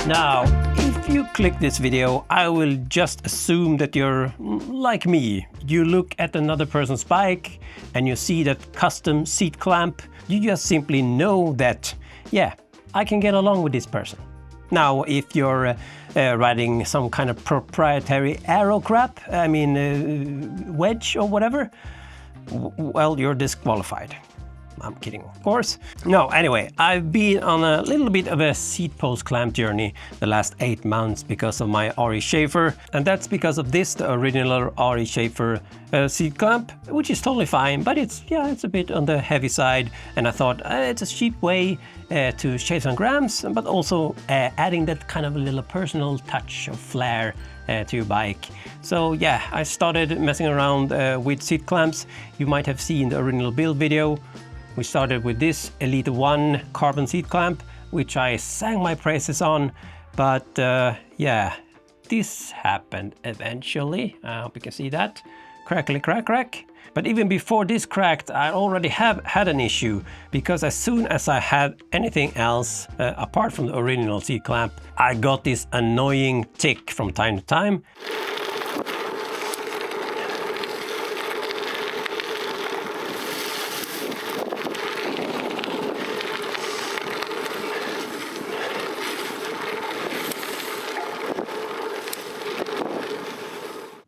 Now, if you click this video, I will just assume that you're like me. You look at another person's bike and you see that custom seat clamp. You just simply know that, yeah, I can get along with this person. Now, if you're riding some kind of proprietary aero crap, I mean wedge or whatever, well, you're disqualified. I'm kidding, of course. No, anyway, I've been on a little bit of a seat post clamp journey the last 8 months because of my RE Schaefer, and that's because of this, the original RE Schaefer seat clamp, which is totally fine, but it's a bit on the heavy side, and I thought it's a cheap way to shave some grams, but also adding that kind of a little personal touch of flair to your bike. So yeah, I started messing around with seat clamps. You might have seen the original build video. We started with this Elita ONE carbon seat clamp, which I sang my praises on, but yeah, this happened eventually. I hope you can see that. Crackly crack crack. But even before this cracked, I already have had an issue, because as soon as I had anything else apart from the original seat clamp, I got this annoying tick from time to time.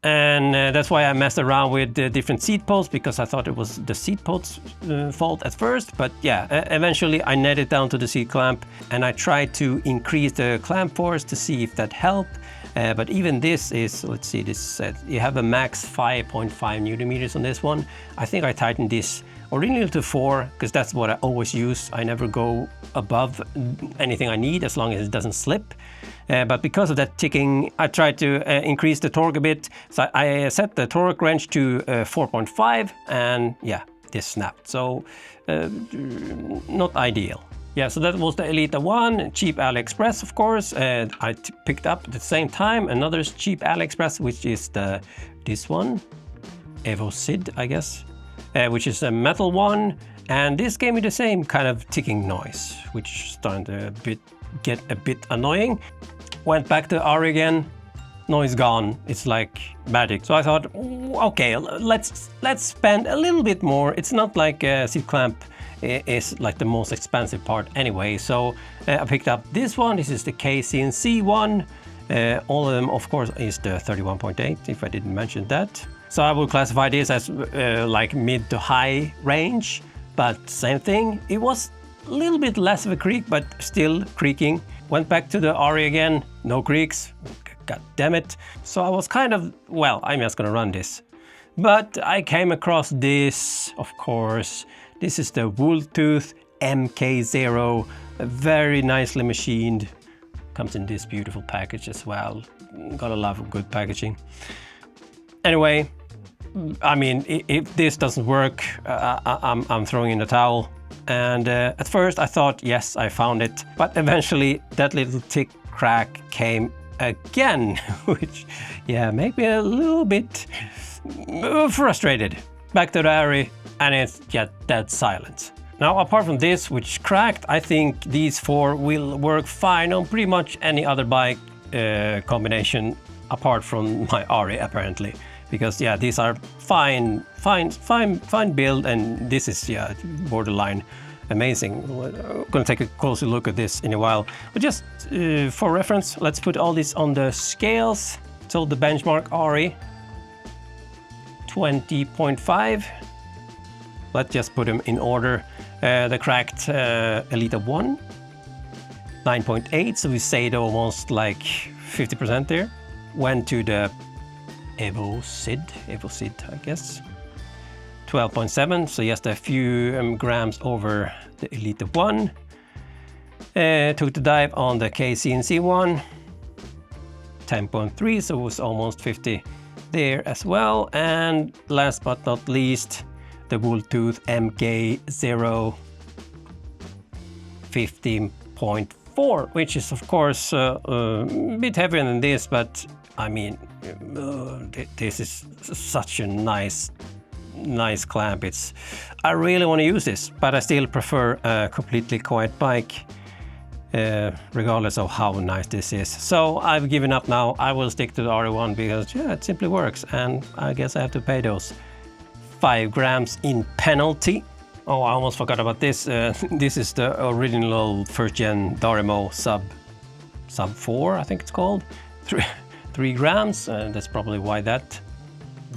And that's why I messed around with the different seat posts, because I thought it was the seat post's fault at first. But yeah, eventually I netted down to the seat clamp, and I tried to increase the clamp force to see if that helped. But even this is, let's see, this you have a max 5.5 Newton meters on this one. I think I tightened this originally to 4, because that's what I always use. I never go above anything I need as long as it doesn't slip. But because of that ticking, I tried to increase the torque a bit. So I set the torque wrench to 4.5, and yeah, this snapped. So not ideal. Yeah, so that was the Elita ONE, cheap AliExpress, of course. I picked up at the same time another cheap AliExpress, which is this one, Evo SID, I guess, which is a metal one. And this gave me the same kind of ticking noise, which started to get a bit annoying. Went back to R again, noise gone. It's like magic. So I thought, okay, let's spend a little bit more. It's not like a seat clamp is like the most expensive part anyway. So I picked up this one. This is the KCNC one. All of them, of course, is the 31.8, if I didn't mention that. So I would classify this as like mid to high range, but same thing. It was a little bit less of a creak, but still creaking. Went back to the RE again, no creaks, god damn it. So I was kind of, well, I'm just gonna run this. But I came across this, of course. This is the Wolf Tooth MK0, very nicely machined. Comes in this beautiful package as well. Gotta love good packaging. Anyway, I mean, if this doesn't work, I'm throwing in the towel. And at first I thought, yes, I found it. But eventually that little tick crack came again, which, yeah, made me a little bit frustrated. Back to the RE, and it's just dead silent. Now, apart from this, which cracked, I think these 4 will work fine on pretty much any other bike combination apart from my RE, apparently. Because yeah, these are fine build, and this is, yeah, borderline amazing. I'm gonna take a closer look at this in a while. But just for reference, let's put all this on the scales. So the benchmark RE, 20.5. Let's just put them in order. The cracked Elita ONE, 9.8. So we say almost like 50% there. Went to the Evo SID, I guess, 12.7, so just a few grams over the Elita ONE. Took the dive on the KCNC one, 10.3, so it was almost 50 there as well. And last but not least, the Wolf Tooth MK0, 15.4, which is of course a bit heavier than this, but I mean, this is such a nice clamp. I really want to use this, but I still prefer a completely quiet bike. regardless of how nice this is. So I've given up now. I will stick to the RE1 because yeah, it simply works, and I guess I have to pay those 5 grams in penalty. Oh, I almost forgot about this. This is the original first gen Darimo sub 4, I think it's called. 3 grams. That's probably why that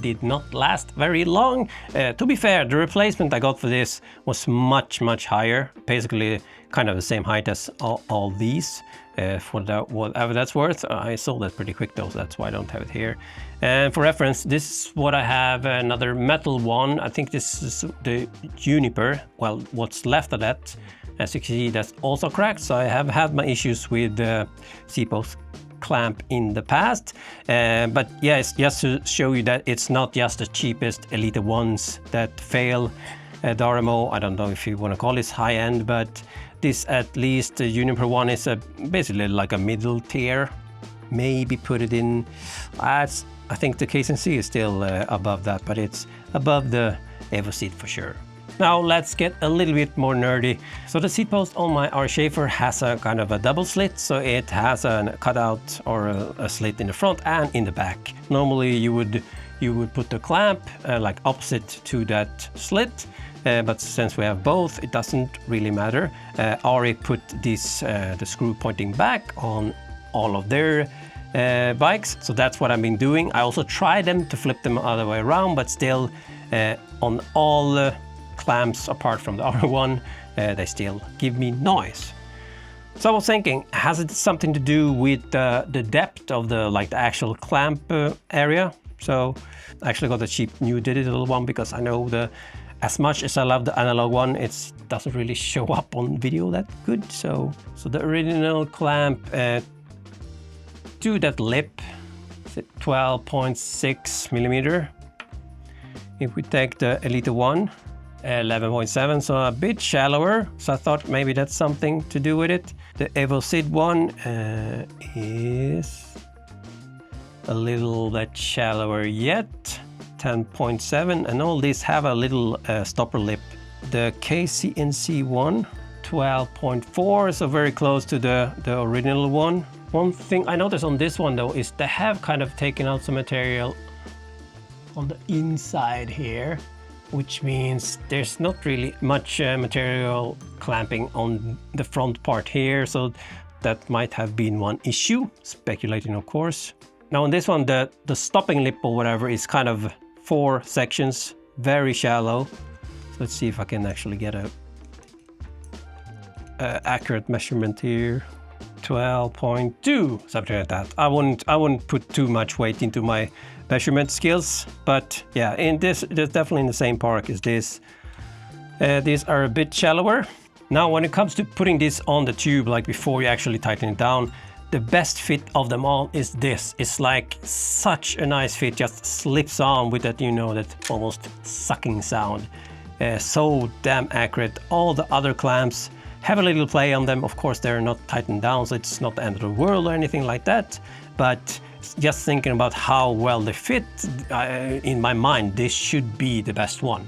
did not last very long. To be fair, the replacement I got for this was much higher, basically kind of the same height as all these. For that, whatever that's worth. I sold that pretty quick though, so that's why I don't have it here. And for reference, this is what I have, another metal one. I think this is the Juniper. Well, what's left of that. As you can see, that's also cracked, so I have had my issues with the C-post clamp in the past. But yeah, it's just to show you that it's not just the cheapest Elita ONEs that fail. Darimo, I don't know if you want to call this high-end, but this at least, the Juniper one is basically like a middle tier. Maybe put it in, I think the KC is still above that, but it's above the Evo seat for sure. Now let's get a little bit more nerdy. So the seat post on my R Schaefer has a kind of a double slit, so it has a cutout or a slit in the front and in the back. Normally you would put the clamp like opposite to that slit, but since we have both, it doesn't really matter. Ari put this the screw pointing back on all of their bikes, so that's what I've been doing. I also tried them to flip them other way around, but still on all clamps apart from the R1, they still give me noise. So I was thinking, has it something to do with the depth of the actual clamp area? So I actually got a cheap new digital one because I know as much as I love the analog one, it doesn't really show up on video that good. So the original clamp to that lip is 12.6 millimeter. If we take the Elita ONE, 11.7, so a bit shallower. So I thought maybe that's something to do with it. The Evo Sid one is a little bit shallower yet, 10.7, and all these have a little stopper lip. The KCNC one, 12.4, so very close to the original one. One thing I noticed on this one though is they have kind of taken out some material on the inside here, which means there's not really much material clamping on the front part here, so that might have been one issue, speculating of course. Now on this one, the stopping lip or whatever is kind of 4 sections, very shallow. So let's see if I can actually get a accurate measurement here. 12.2, something like that. I wouldn't put too much weight into my measurement skills, but yeah, in this, it's definitely in the same park as this. These are a bit shallower. Now, when it comes to putting this on the tube, like before you actually tighten it down, the best fit of them all is this. It's like such a nice fit, just slips on with that, you know, that almost sucking sound. So damn accurate. All the other clamps have a little play on them. Of course, they're not tightened down, so it's not the end of the world or anything like that. But just thinking about how well they fit, in my mind, this should be the best one.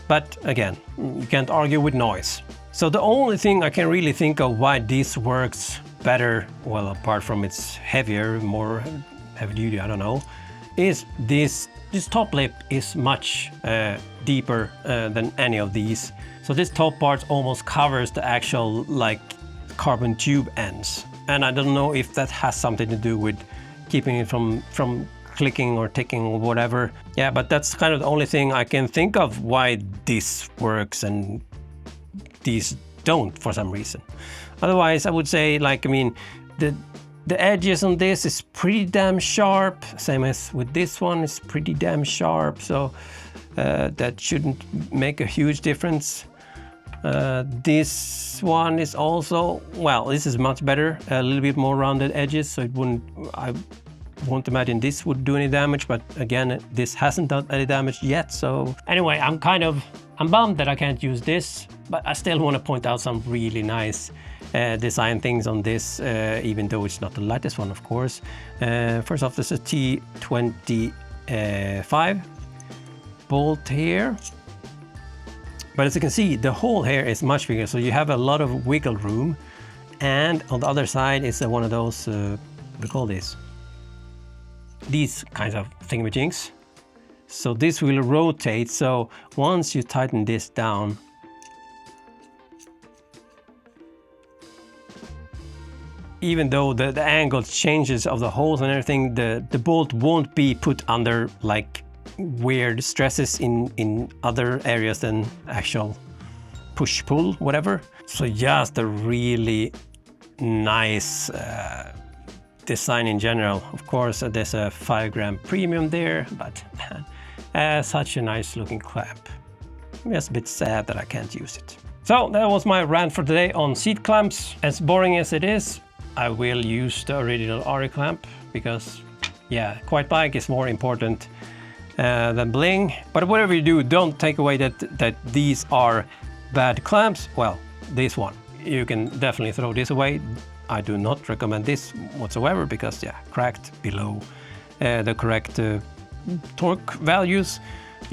But again, you can't argue with noise. So the only thing I can really think of why this works better, well, apart from it's heavier, more heavy duty, I don't know, is this top lip is much deeper than any of these. So this top part almost covers the actual carbon tube ends. And I don't know if that has something to do with keeping it from clicking or ticking or whatever. Yeah, but that's kind of the only thing I can think of why this works and these don't for some reason. Otherwise, I would say, the edges on this is pretty damn sharp. Same as with this one, it's pretty damn sharp. So that shouldn't make a huge difference. This one is also, well, this is much better, a little bit more rounded edges, so I won't imagine this would do any damage, but again, this hasn't done any damage yet. So anyway, I'm bummed that I can't use this, but I still want to point out some really nice design things on this, even though it's not the lightest one, of course. First off, this is a T25 bolt here. But as you can see, the hole here is much bigger, so you have a lot of wiggle room. And on the other side is one of those, what do you call this? These kinds of thingamajigs. So this will rotate, so once you tighten this down, even though the angle changes of the holes and everything, the bolt won't be put under like weird stresses in other areas than actual push-pull, whatever. So just a really nice design in general. Of course, there's a 5-gram premium there, but such a nice looking clamp. I'm just a bit sad that I can't use it. So that was my rant for today on seat clamps. As boring as it is, I will use the original RE clamp because, yeah, Quiet Bike is more important than bling. But whatever you do, don't take away that these are bad clamps. Well, this one, you can definitely throw this away. I do not recommend this whatsoever because, yeah, cracked below the correct torque values.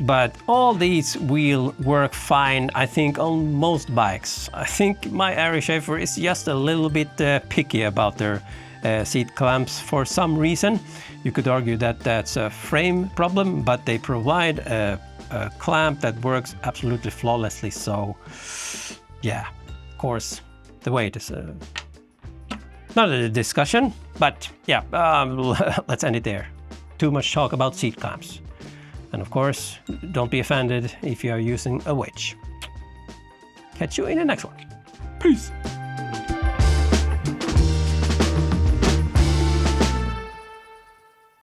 But all these will work fine, I think, on most bikes. I think my Ari Schaefer is just a little bit picky about their seat clamps for some reason. You could argue that that's a frame problem, but they provide a clamp that works absolutely flawlessly. So, yeah, of course, the weight is not a discussion, but yeah, let's end it there. Too much talk about seat clamps. And of course, don't be offended if you are using a wedge. Catch you in the next one. Peace.